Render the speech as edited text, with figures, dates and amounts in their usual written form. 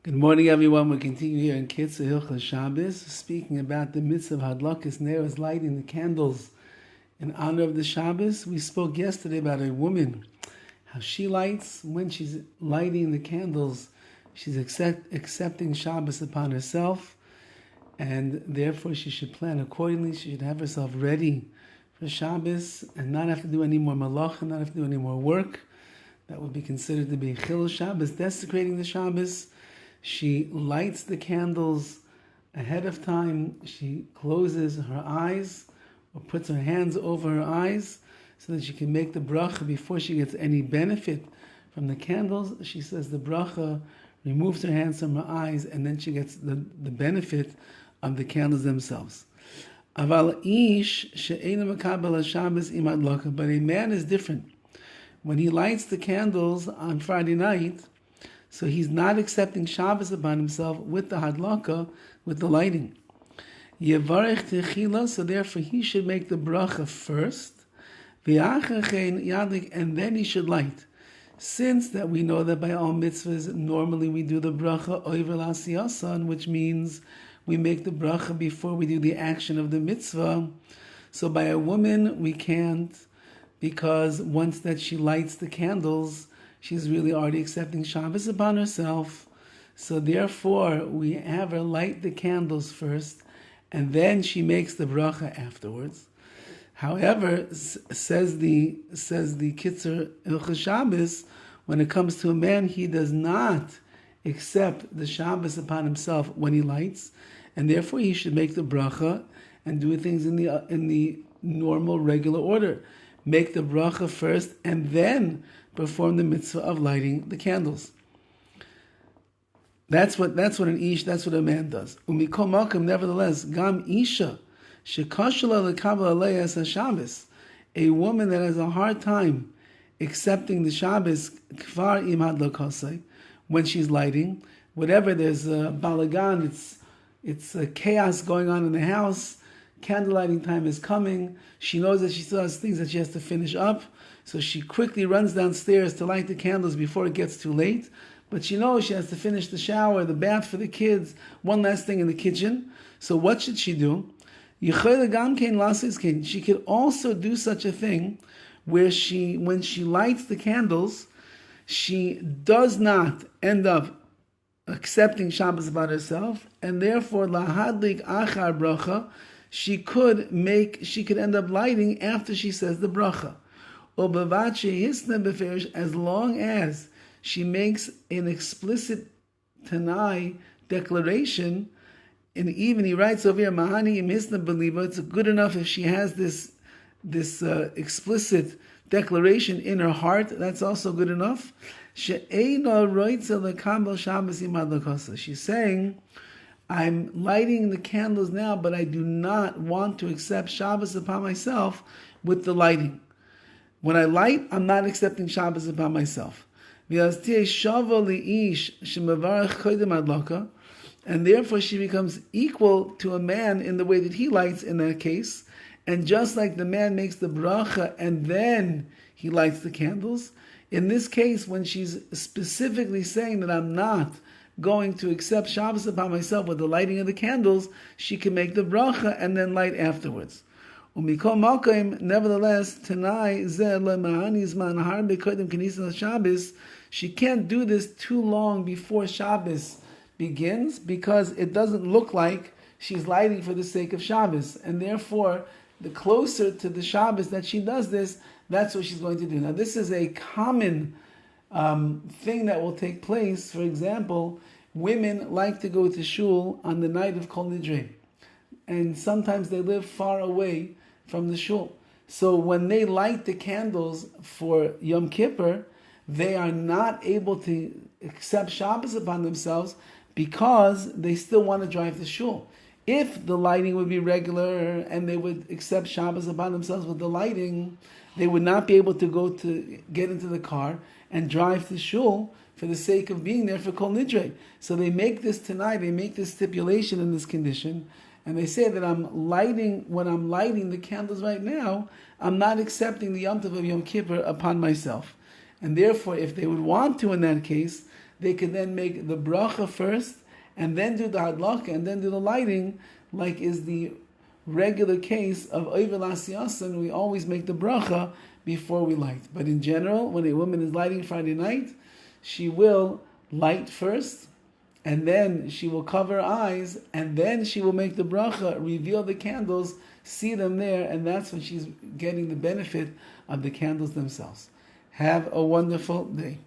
Good morning, everyone. We continue here in KITZUR, HILCHOS Shabbos, speaking about the mitzvah of hadlakas neros, lighting the candles in honor of the Shabbos. We spoke yesterday about a woman, how she lights. When she's lighting the candles, she's accepting Shabbos upon herself, and therefore she should plan accordingly. She should have herself ready for Shabbos and not have to do any more malach, and not have to do any more work. That would be considered to be chilul Shabbos, desecrating the Shabbos. She lights the candles ahead of time. She closes her eyes or puts her hands over her eyes so that she can make the bracha before she gets any benefit from the candles. She says the bracha, removes her hands from her eyes, and then she gets the benefit of the candles themselves. Aval ish she'einu mekabel Shabbos im hadlaka. But a man is different. When he lights the candles on Friday night, so he's not accepting Shabbos upon himself with the hadlaka, with the lighting. Yevarech techila, so therefore he should make the bracha first, and then he should light. Since that we know that by all mitzvahs, normally we do the bracha over l'asiyasan, which means we make the bracha before we do the action of the mitzvah. So by a woman, we can't, because once that she lights the candles, she's really already accepting Shabbos upon herself. So therefore, we have her light the candles first, and then she makes the bracha afterwards. However, says the KITZUR HILCHOS Shabbos, when it comes to a man, he does not accept the Shabbos upon himself when he lights, and therefore he should make the bracha and do things in the normal, regular order. Make the bracha first, and then perform the mitzvah of lighting the candles. That's what a man does. Umikol makom, nevertheless, gam isha shekashala lekabel alei as Shabbos, a woman that has a hard time accepting the Shabbos kvar im hadlakasai, when she's lighting, whatever, there's a balagan, it's a chaos going on in the house. Candle lighting time is coming. She knows that she still has things that she has to finish up, so she quickly runs downstairs to light the candles before it gets too late. But she knows she has to finish the shower, the bath for the kids, one last thing in the kitchen. So what should she do? She could also do such a thing where when she lights the candles, she does not end up accepting Shabbos about herself, and therefore lahadlik achar bracha, she could end up lighting after she says the bracha. As long as she makes an explicit Tanai declaration, and even he writes over here, Mahani im hisna believer, it's good enough if she has this explicit declaration in her heart, that's also good enough. She's saying, I'm lighting the candles now, but I do not want to accept Shabbos upon myself with the lighting. When I light, I'm not accepting Shabbos upon myself. And therefore she becomes equal to a man in the way that he lights in that case. And just like the man makes the bracha and then he lights the candles, in this case, when she's specifically saying that I'm not going to accept Shabbos upon myself with the lighting of the candles, she can make the bracha and then light afterwards. Nevertheless, she can't do this too long before Shabbos begins, because it doesn't look like she's lighting for the sake of Shabbos, and therefore the closer to the Shabbos that she does this, that's what she's going to do. Now this is a common thing that will take place. For example, women like to go to shul on the night of Kol Nidre, and sometimes they live far away from the shul. So when they light the candles for Yom Kippur, they are not able to accept Shabbos upon themselves because they still want to drive to shul. If the lighting would be regular and they would accept Shabbos upon themselves with the lighting, they would not be able to get into the car and drive to shul for the sake of being there for Kol Nidre. So they make this tonight, they make this stipulation in this condition, and they say that when I'm lighting the candles right now, I'm not accepting the Yom Tov of Yom Kippur upon myself. And therefore, if they would want to in that case, they can then make the bracha first, and then do the hadlaka, and then do the lighting, like is the regular case of Oivel Asiyasan. We always make the bracha before we light. But in general, when a woman is lighting Friday night, she will light first, and then she will cover her eyes, and then she will make the bracha, reveal the candles, see them there, and that's when she's getting the benefit of the candles themselves. Have a wonderful day.